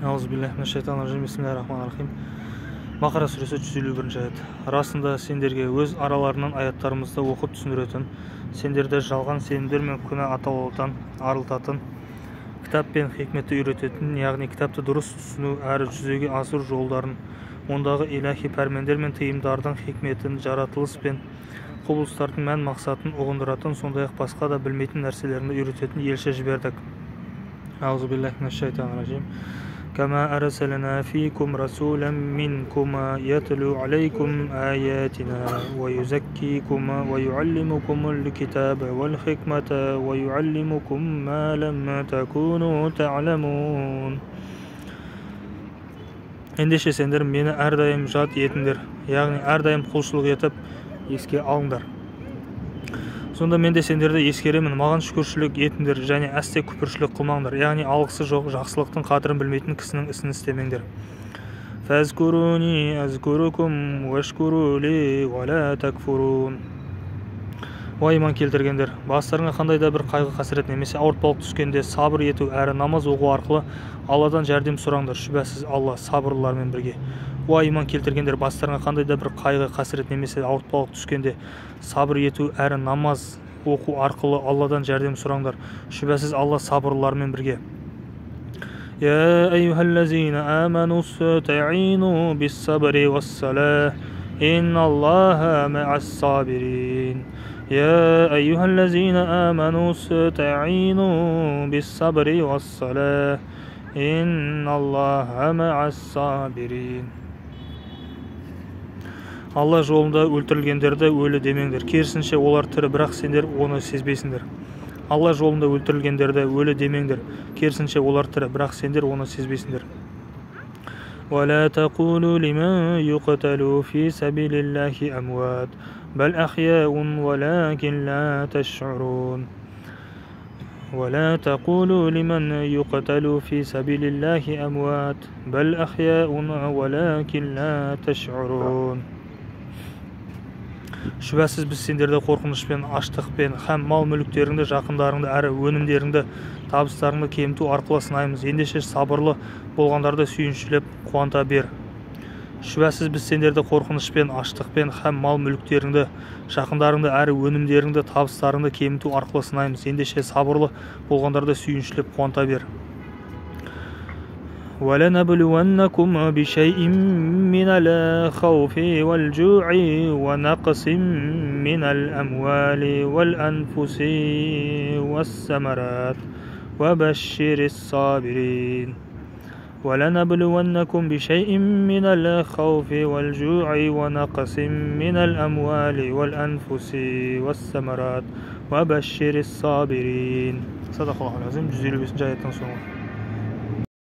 Аузубиллахи бисмиллахир-рахманир-рахим. Бақара сүресі 151 аят. Расында сендерге өз араларынан аяттарымызды оқып түсіндіретін, сендерді жалған сенімдер мен күнә атаулыдан арылтатын, кітап пен хикметті үйрететін, яғни кітапты дұрыс түсіну әрі жүзеге асыру жолдарын, ондағы илахи пәрмендер мен тыйымдардың хикметін, жаратылыс пен құбылыстардың мән мақсатын ұғындыратын, сондай-ақ басқа да білмейтін нәрселерді үйрететін елші жібердік. Аузубиллахи كما أرسلنا فيكم رسولا منكم يتلو عليكم آياتنا ويزكيكم ويعلمكم الكتاب والحكمة ويعلمكم ما لم تكونوا تعلمون. Ендеше сендер мені әрдайым жат етіңдер, яғни әрдайым құлшылық етіп еске алыңдар. Сонда мен де сендерді ескеремін, маған шүкіршілік етіңдер және әсте күпіршілік қылмаңдар, яғни алғысы жоқ жақсылықтың қадірін білмейтін кісінің ісін істемеңдер. Фазкуруни азкурукум вашкуру ли вала такфурун. О иман келтіргендер, бастарыңа қандай да бір қайғы қасірет немесе ауыртпалық түскенде сабыр ету әрі намаз оқу арқылы Алладан жәрдем сұраңдар, шүбәсіз Алла сабырлылармен бірге. О иман келтіргендер, бастарыңа қандай да бір қайғы қасірет немесе ауыртпалық түскенде сабыр ету әрі намаз оқу арқылы Алладан жәрдем сұраңдар, шүбәсіз Алла сабырлылармен бірге. Я айюхаллазина аману стаину биссабри вассалах инналлаха ма'ас-сабирин. يا أيها الذين آمنوا استعينوا بالصبر والصلاة إن الله مع الصابرين. Алла жолында өлтірілгендерді өлі демеңдер, керісінше олар тірі, бірақ сендер оны сезбейсіңдер. Алла жолында өлтірілгендерді өлі демеңдер, керісінше олар тірі, бірақ сендер оны сезбейсіңдер. ولا تقولوا لمن يقتل في سبيل الله أموات بل أحياء ولكن لا تشعرون. ولا تقولوا لمن يقتل في سبيل الله أموات بل أحياء ولكن لا تشعرون. Шүбәсіз біз сендерді қорқынышпен, аштықпен, һәм мал мүліктеріңді, жақындарыңды әрі өнімдеріңді, табыстарыңды кеміту арқылы сынаймыз. Ендеше сабырлы болғандарды сүйіншілеп қуанта бер. Шүбәсіз біз сендерді қорқынышпен, аштықпен, һәм мал мүліктеріңді, жақындарыңды әрі өнімдеріңді, табыстарыңды кеміту арқылы сынаймыз. Ендеше сабырлы болғандарды сүйіншілеп қуанта бер. ولنبلونكم بشيء من الخوف والجوع ونقص من الأموال والأنفس والثمرات وبشر الصابرين. ولنبلونكم بشيء من الخوف والجوع ونقص من الأموال والأنفس والثمرات وبشر الصابرين. صدق الله العظيم. 155. ayetten sonra.